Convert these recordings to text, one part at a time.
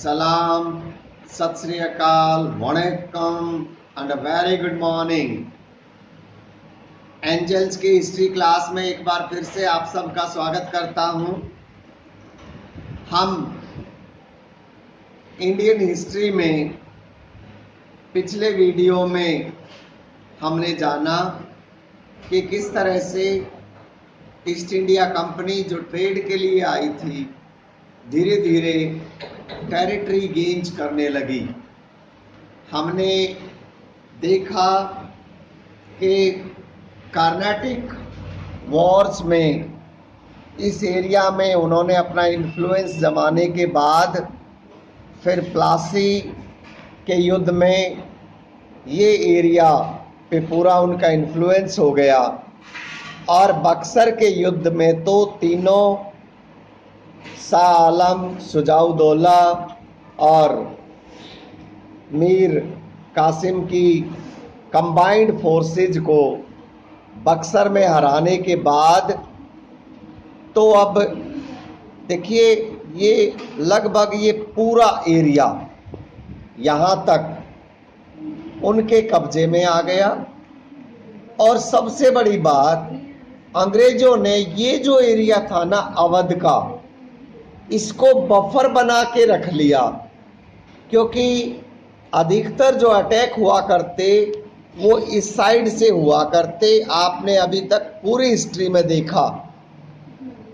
सलाम, सत श्री अकाल, वणक्कम and a very good morning. Angels की हिस्ट्री क्लास में एक बार फिर से आप सबका स्वागत करता हूं। हम इंडियन हिस्ट्री में पिछले वीडियो में हमने जाना कि किस तरह से ईस्ट इंडिया कंपनी जो ट्रेड के लिए आई थी धीरे धीरे टेरिटरी गेन्स करने लगी। हमने देखा कि कार्नाटिक वॉर्स में इस एरिया में उन्होंने अपना इन्फ्लुएंस जमाने के बाद फिर प्लासी के युद्ध में ये एरिया पे पूरा उनका इन्फ्लुएंस हो गया और बक्सर के युद्ध में तो तीनों शाह आलम, शुजाउद्दौला और मीर कासिम की कंबाइंड फोर्सेज को बक्सर में हराने के बाद तो अब देखिए ये लगभग ये पूरा एरिया यहाँ तक उनके कब्जे में आ गया। और सबसे बड़ी बात, अंग्रेजों ने ये जो एरिया था ना अवध का, इसको बफर बना के रख लिया, क्योंकि अधिकतर जो अटैक हुआ करते वो इस साइड से हुआ करते। आपने अभी तक पूरी हिस्ट्री में देखा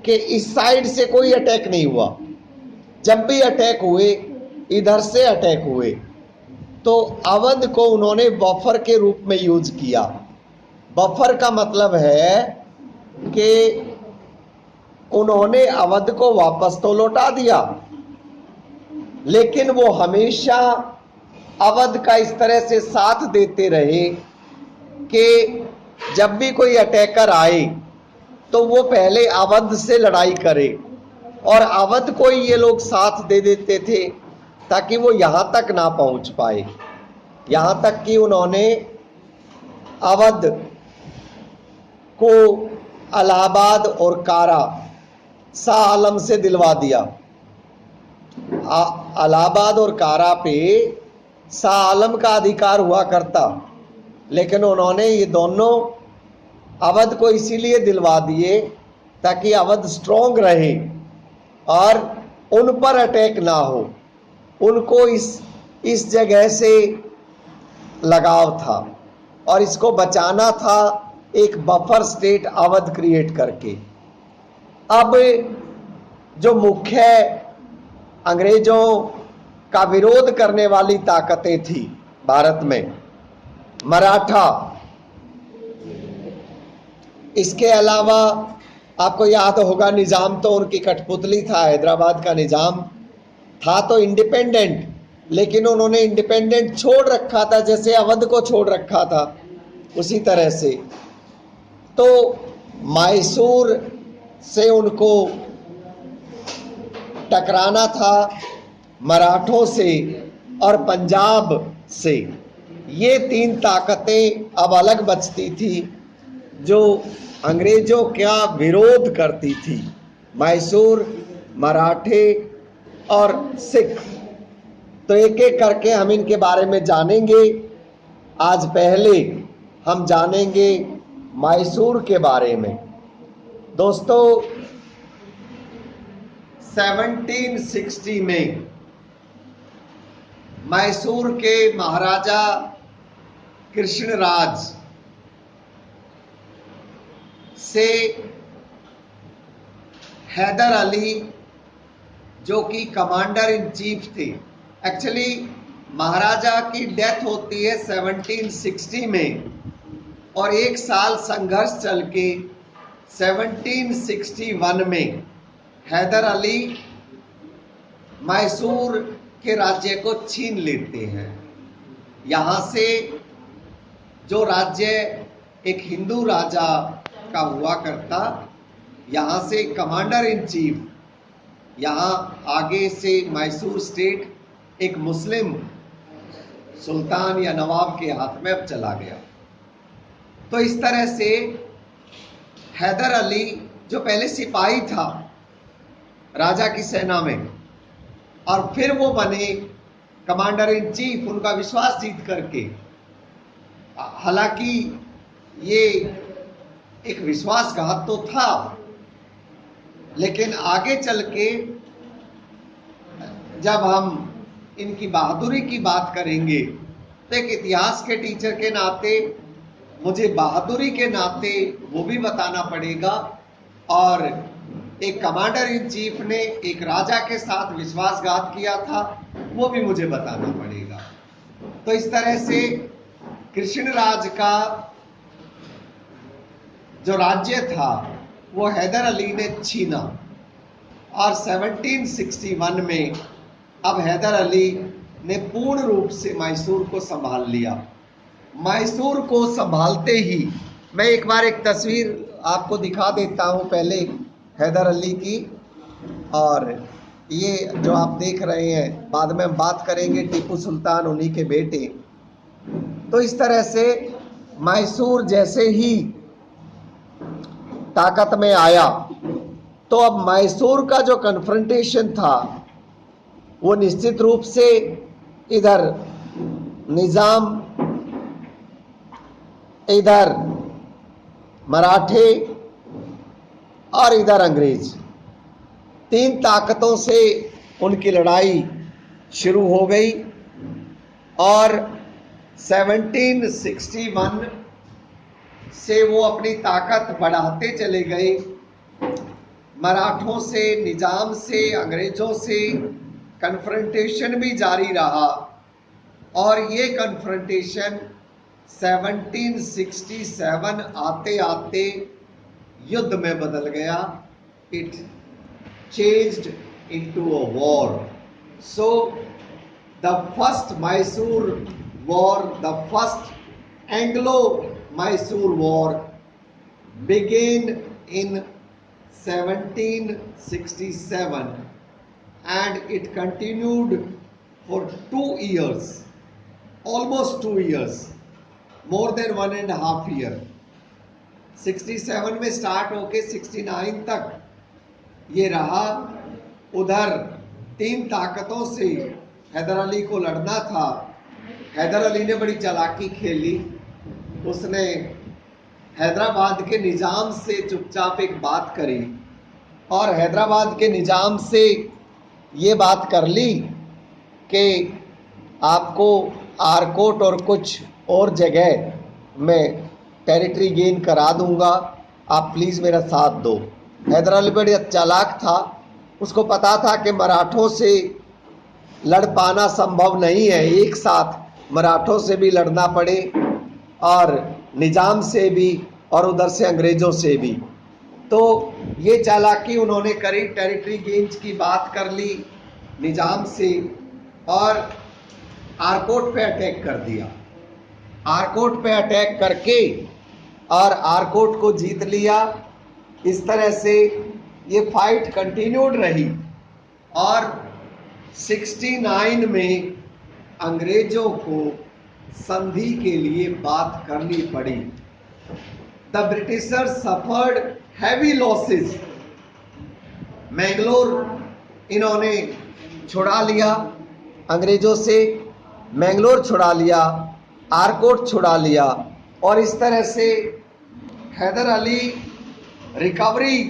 कि इस साइड से कोई अटैक नहीं हुआ। जब भी अटैक हुए इधर से अटैक हुए। तो अवध को उन्होंने बफर के रूप में यूज किया। बफर का मतलब है कि उन्होंने अवध को वापस तो लौटा दिया, लेकिन वो हमेशा अवध का इस तरह से साथ देते रहे कि जब भी कोई अटैकर आए तो वो पहले अवध से लड़ाई करे, और अवध को ये लोग साथ दे देते थे ताकि वो यहाँ तक ना पहुँच पाए। यहाँ तक कि उन्होंने अवध को इलाहाबाद और कारा शाह आलम से दिलवा दिया। इलाहाबाद और कारा पे शाह आलम का अधिकार हुआ करता, लेकिन उन्होंने ये दोनों अवध को इसीलिए दिलवा दिए ताकि अवध स्ट्रॉन्ग रहे और उन पर अटैक ना हो। उनको इस जगह से लगाव था और इसको बचाना था एक बफर स्टेट अवध क्रिएट करके। अब जो मुख्य अंग्रेजों का विरोध करने वाली ताकतें थी भारत में, मराठा, इसके अलावा आपको याद होगा निजाम तो उनकी कठपुतली था, हैदराबाद का निजाम था तो इंडिपेंडेंट, लेकिन उन्होंने इंडिपेंडेंट छोड़ रखा था जैसे अवध को छोड़ रखा था उसी तरह से। तो मैसूर से उनको टकराना था, मराठों से और पंजाब से। ये तीन ताकतें अब अलग बचती थी जो अंग्रेजों का विरोध करती थी, मैसूर, मराठे और सिख। तो एक एक करके हम इनके बारे में जानेंगे। आज पहले हम जानेंगे मैसूर के बारे में। दोस्तों 1760 में मैसूर के महाराजा कृष्णराज से हैदर अली जो कि कमांडर इन चीफ थे, एक्चुअली महाराजा की डेथ होती है 1760 में और एक साल संघर्ष चल के 1761 में हैदर अली मैसूर के राज्य को छीन लेते हैं। यहाँ से जो राज्य एक हिंदू राजा का हुआ करता, यहाँ से कमांडर इन चीफ, यहाँ आगे से मैसूर स्टेट एक मुस्लिम सुल्तान या नवाब के हाथ में अब चला गया। तो इस तरह से हैदर अली जो पहले सिपाही था राजा की सेना में, और फिर वो बने कमांडर इन चीफ, उनका विश्वास जीत करके। हालांकि ये एक विश्वासघात तो था, लेकिन आगे चल के जब हम इनकी बहादुरी की बात करेंगे तो एक इतिहास के टीचर के नाते मुझे बहादुरी के नाते वो भी बताना पड़ेगा, और एक कमांडर इन चीफ ने एक राजा के साथ विश्वासघात किया था वो भी मुझे बताना पड़ेगा। तो इस तरह से कृष्णराज का जो राज्य था वो हैदर अली ने छीना, और 1761 में अब हैदर अली ने पूर्ण रूप से मैसूर को संभाल लिया। मैसूर को संभालते ही मैं एक बार एक तस्वीर आपको दिखा देता हूं पहले हैदर अली की, और ये जो आप देख रहे हैं, बाद में हम बात करेंगे टीपू सुल्तान उन्हीं के बेटे। तो इस तरह से मैसूर जैसे ही ताकत में आया तो अब मैसूर का जो कन्फ्रंटेशन था वो निश्चित रूप से इधर निजाम, इधर मराठे और इधर अंग्रेज, तीन ताकतों से उनकी लड़ाई शुरू हो गई। और 1761 से वो अपनी ताकत बढ़ाते चले गए, मराठों से, निजाम से, अंग्रेजों से कन्फ्रंटेशन भी जारी रहा, और ये कन्फ्रंटेशन 1767 आते आते युद्ध में बदल गया। It changed into a war. So the first Mysore war, the first Anglo-Mysore War began in 1767 and it continued for 2 years, almost 2 years, more than 1.5 year। 67 में स्टार्ट होके 69 तक ये रहा। उधर तीन ताकतों से हैदर अली को लड़ना था। हैदर अली ने बड़ी चालाकी खेली, उसने हैदराबाद के निजाम से चुपचाप एक बात करी, और हैदराबाद के निजाम से ये बात कर ली कि आपको आरकोट और कुछ और जगह में टेरिटरी गेन करा दूंगा, आप प्लीज़ मेरा साथ दो। हैदर अली बड़ी चालाक था, उसको पता था कि मराठों से लड़ पाना संभव नहीं है, एक साथ मराठों से भी लड़ना पड़े और निजाम से भी और उधर से अंग्रेज़ों से भी। तो ये चालाकी उन्होंने करी, टेरिटरी गेंज की बात कर ली निजाम से, और आरकोट पे अटैक कर दिया। आरकोट पे अटैक करके और आरकोट को जीत लिया। इस तरह से ये फाइट कंटिन्यूड रही, और 69 में अंग्रेजों को संधि के लिए बात करनी पड़ी। The Britishers suffered heavy losses. Mangalore इन्होंने छुड़ा लिया अंग्रेजों से, मैंगलोर छुड़ा लिया, आरकोट छुड़ा लिया, और इस तरह से हैदर अली रिकवरी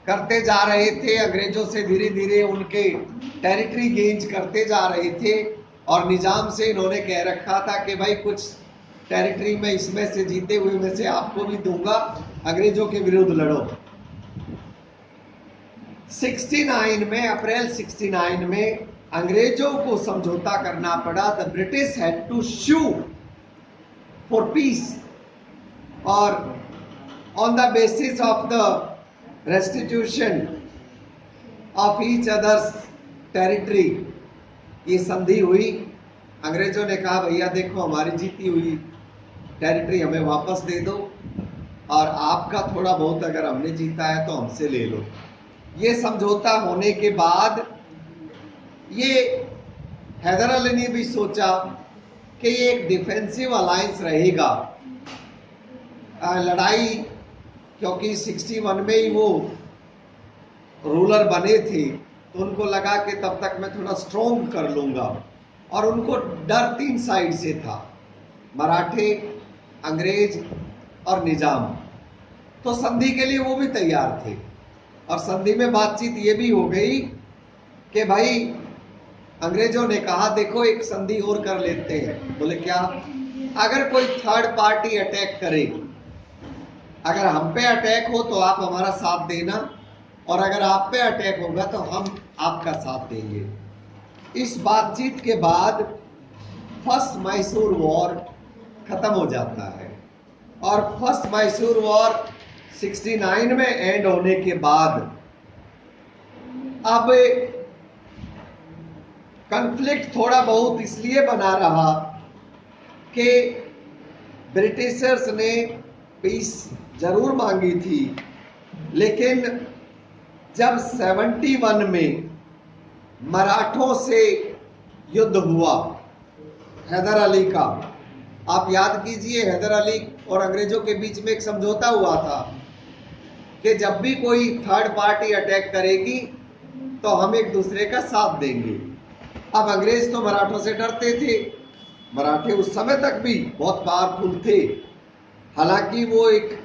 करते जा रहे थे अंग्रेजों से, धीरे धीरे उनके टेरिटरी गेंज करते जा रहे थे। और निजाम से इन्होंने कह रखा था कि भाई कुछ टेरिटरी में इसमें से जीते हुए में से आपको भी दूंगा, अंग्रेजों के विरुद्ध लड़ो। 69 में, अप्रैल 69 में अंग्रेजों को समझौता करना पड़ा। The British had to sue for peace, और on the basis of the restitution of each other's territory ये संधि हुई। अंग्रेजों ने कहा भैया देखो हमारी जीती हुई टेरिटरी हमें वापस दे दो, और आपका थोड़ा बहुत अगर हमने जीता है तो हमसे ले लो। ये समझौता होने के बाद ये हैदर अली ने भी सोचा कि ये एक डिफेंसिव अलायंस रहेगा। लड़ाई, क्योंकि 61 में ही वो रूलर बने थे, तो उनको लगा कि तब तक मैं थोड़ा स्ट्रोंग कर लूंगा, और उनको डर 3 साइड से था, मराठे, अंग्रेज और निजाम। तो संधि के लिए वो भी तैयार थे, और संधि में बातचीत ये भी हो गई कि भाई अंग्रेजों ने कहा देखो एक संधि और कर लेते हैं। बोले क्या? अगर कोई थर्ड पार्टी अटैक करे, अगर हम पे अटैक हो तो आप हमारा साथ देना, और अगर आप पे अटैक होगा तो हम आपका साथ देंगे। इस बातचीत के बाद फर्स्ट मैसूर वॉर खत्म हो जाता है, और फर्स्ट मैसूर वॉर 69 में एंड होने के बाद अब कॉन्फ्लिक्ट थोड़ा बहुत इसलिए बना रहा कि ब्रिटिशर्स ने पीस जरूर मांगी थी, लेकिन जब 71 में मराठों से युद्ध हुआ हैदर अली का, आप याद कीजिए हैदर अली और अंग्रेजों के बीच में एक समझौता हुआ था कि जब भी कोई थर्ड पार्टी अटैक करेगी तो हम एक दूसरे का साथ देंगे। अब अंग्रेज तो मराठों से डरते थे, मराठे उस समय तक भी बहुत पावरफुल थे। हालांकि वो एक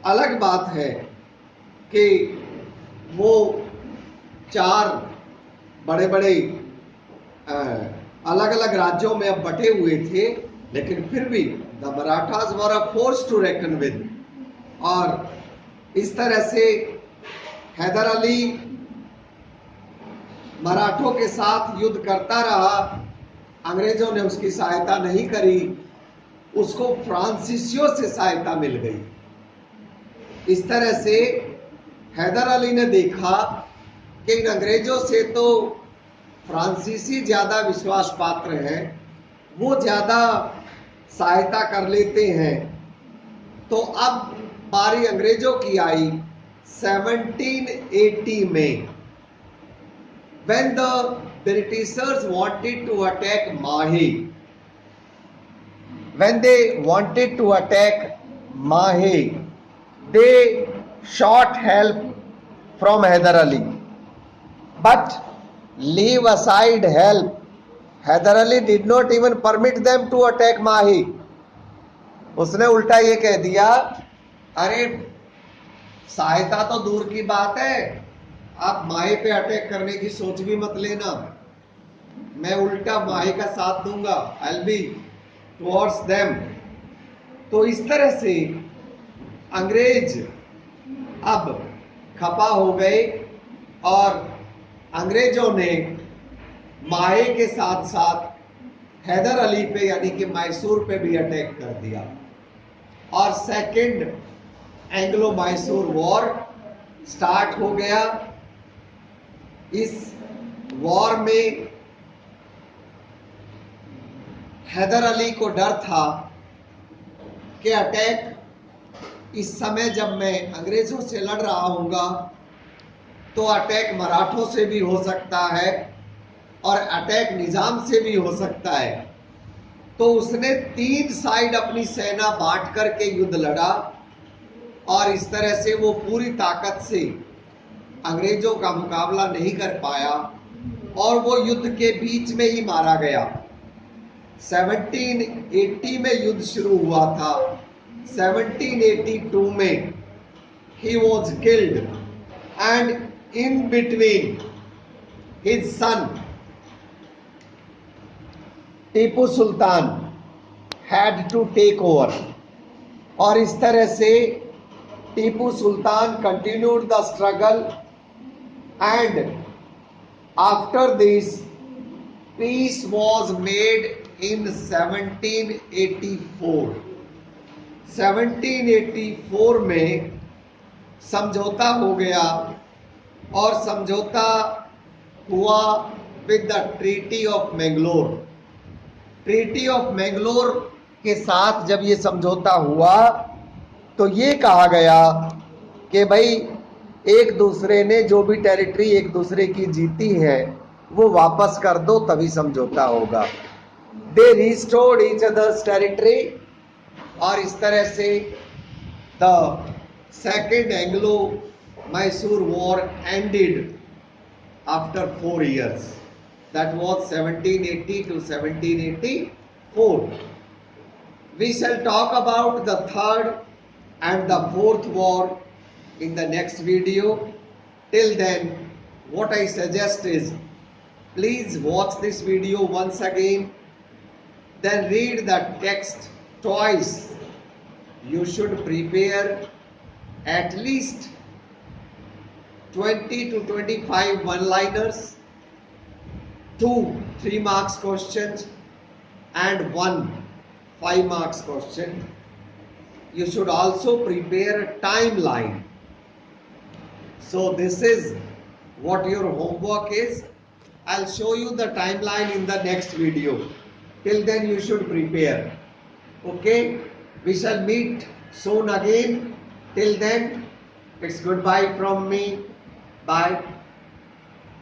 अलग बात है कि वो 4 बड़े बड़े अलग अलग राज्यों में अब बटे हुए थे, लेकिन फिर भी the Marathas were a force to reckon with. और इस तरह से हैदर अली मराठों के साथ युद्ध करता रहा, अंग्रेजों ने उसकी सहायता नहीं करी, उसको फ्रांसीसियों से सहायता मिल गई। इस तरह से हैदर अली ने देखा कि इन अंग्रेजों से तो फ्रांसीसी ज्यादा विश्वास पात्र हैं, वो ज्यादा सहायता कर लेते हैं। तो अब बारी अंग्रेजों की आई 1780 में, when the Britishers wanted to attack Mahe, when they wanted to attack Mahe, they sought help from Hyder Ali, but leave aside help, Hyder Ali did not even permit them to attack Mahe. उसने उल्टा ये कह दिया, अरे सहायता तो दूर की बात है, आप माहे पे अटैक करने की सोच भी मत लेना, मैं उल्टा माहे का साथ दूंगा, I'll be towards them। तो इस तरह से अंग्रेज अब खपा हो गए, और अंग्रेजों ने माहे के साथ साथ हैदर अली पे यानी कि मैसूर पे भी अटैक कर दिया, और second Anglo Mysore war start हो गया। इस वॉर में हैदर अली को डर था कि अटैक इस समय जब मैं अंग्रेजों से लड़ रहा हूँगा तो अटैक मराठों से भी हो सकता है और अटैक निजाम से भी हो सकता है। तो उसने 3 साइड अपनी सेना बांट करके युद्ध लड़ा, और इस तरह से वो पूरी ताकत से अंग्रेजों का मुकाबला नहीं कर पाया, और वो युद्ध के बीच में ही मारा गया। 1780 में युद्ध शुरू हुआ था, 1782 में he was killed, and in between his son Tipu Sultan had to take over। और इस तरह से Tipu Sultan continued the struggle, and after this peace was made in 1784। 1784 में समझौता हो गया, और समझौता हुआ with the treaty of Mangalore. Treaty of Mangalore के साथ जब ये समझौता हुआ तो ये कहा गया कि भाई एक दूसरे ने जो भी टेरिटरी एक दूसरे की जीती है वो वापस कर दो, तभी समझौता होगा। दे रिस्टोर्ड ईच अदर्स टेरिटरी, और इस तरह से the second Anglo Mysore war ended after 4 years. That was 1780 to 1784. We shall talk about the third and the fourth war in the next video. Till then, what I suggest is, please watch this video once again, then read the text twice. You should prepare at least 20 to 25 one-liners, 2 3 marks questions and 1 5 marks question. You should also prepare a timeline. So this is what your homework is. I'll show you the timeline in the next video. Till then you should prepare. Okay, we shall meet soon again. Till then, it's goodbye from me. Bye.